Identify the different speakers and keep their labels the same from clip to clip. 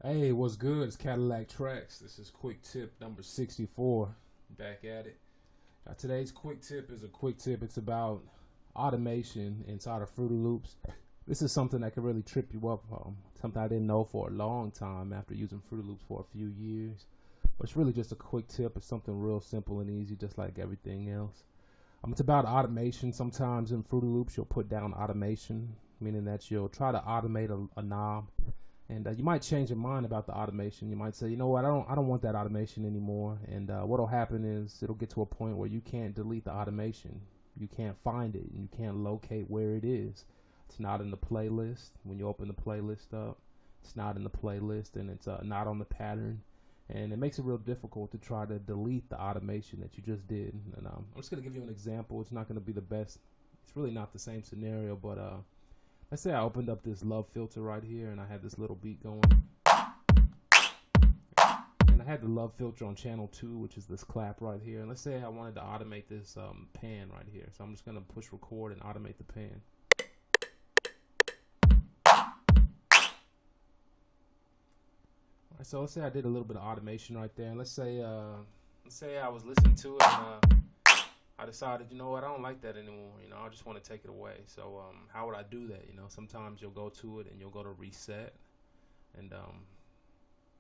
Speaker 1: Hey, what's good? It's Cadillaktrackz. This is quick tip number 64. Back at it. Today's quick tip is a quick tip. It's about automation inside of Fruity Loops. This is something that could really trip you up. Something I didn't know for a long time after using Fruity Loops for a few years. But it's really just a quick tip. It's something real simple and easy, just like everything else. It's about automation. Sometimes in Fruity Loops, you'll put down automation, meaning that you'll try to automate a knob. And you might change your mind about the automation. You might say, you know what, I don't want that automation anymore. And what'll happen is it'll get to a point where you can't delete the automation. You can't find it, and you can't locate where it is. It's not in the playlist. When you open the playlist up, it's not in the playlist, and it's not on the pattern. And it makes it real difficult to try to delete the automation that you just did. And I'm just gonna give you an example. It's not gonna be the best. It's really not the same scenario, but let's say I opened up this love filter right here and I had this little beat going. And I had the love filter on channel 2, which is this clap right here. And let's say I wanted to automate this pan right here. So I'm just going to push record and automate the pan. Alright, so let's say I did a little bit of automation right there. And let's say I was listening to it and I decided, you know what, I don't like that anymore. I just want to take it away. So how would I do that? Sometimes you'll go to it and you'll go to reset. And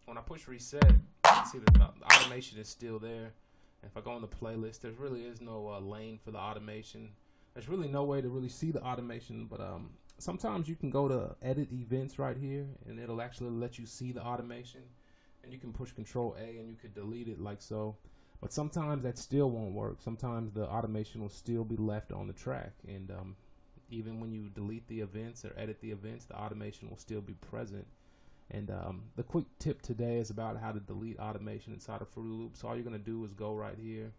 Speaker 1: when I push reset, you see that the automation is still there. And if I go on the playlist, there really is no lane for the automation. There's really no way to really see the automation. But sometimes you can go to edit events right here, and it'll actually let you see the automation. And you can push Control A and you could delete it like so. But sometimes that still won't work. Sometimes the automation will still be left on the track. And even when you delete the events or edit the events, the automation will still be present. And the quick tip today is about how to delete automation inside of Fruity Loops. So all you're going to do is go right here.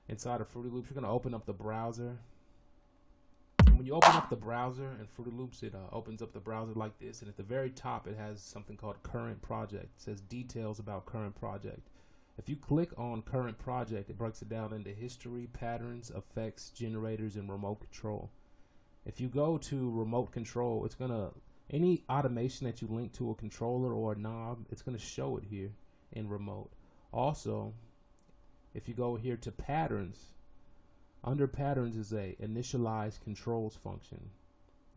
Speaker 1: Inside of Fruity Loops, you're going to open up the browser. And when you open up the browser in Fruity Loops, it opens up the browser like this. And at the very top, it has something called Current Project. It says details about Current Project. If you click on Current Project, it breaks it down into history, patterns, effects, generators, and remote control. If you go to remote control, it's gonna, any automation that you link to a controller or a knob, it's gonna show it here in remote. Also, if you go here to patterns, under patterns is a initialize controls function.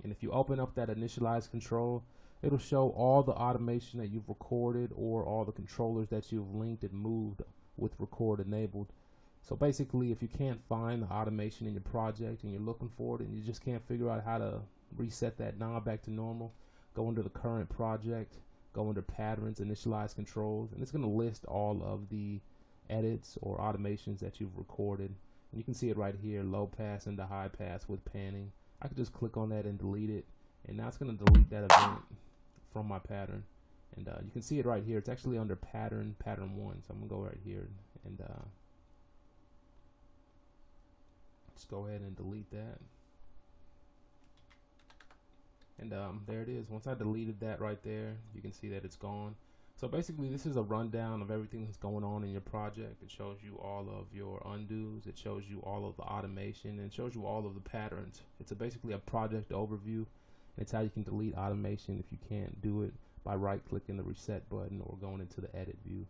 Speaker 1: And if you open up that initialize control, it'll show all the automation that you've recorded or all the controllers that you've linked and moved with record enabled. So basically, if you can't find the automation in your project and you're looking for it and you just can't figure out how to reset that knob back to normal, go into the current project, go under patterns, initialize controls, and it's going to list all of the edits or automations that you've recorded. And you can see it right here, low pass into high pass with panning. I could just click on that and delete it, and now it's going to delete that event from my pattern. And you can see it right here. It's actually under pattern 1. So I'm gonna go right here and just go ahead and delete that. And there it is. Once I deleted that right there, you can see that it's gone. So basically, this is a rundown of everything that's going on in your project. It shows you all of your undos. It shows you all of the automation. And it shows you all of the patterns. It's basically a project overview. It's how you can delete automation if you can't do it by right-clicking the reset button or going into the edit view.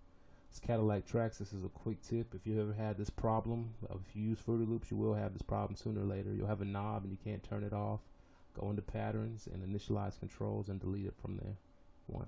Speaker 1: It's Cadillaktrackz. This is a quick tip. If you ever had this problem, if you use Fruity Loops, you will have this problem sooner or later. You'll have a knob and you can't turn it off. Go into patterns and initialize controls and delete it from there. 1.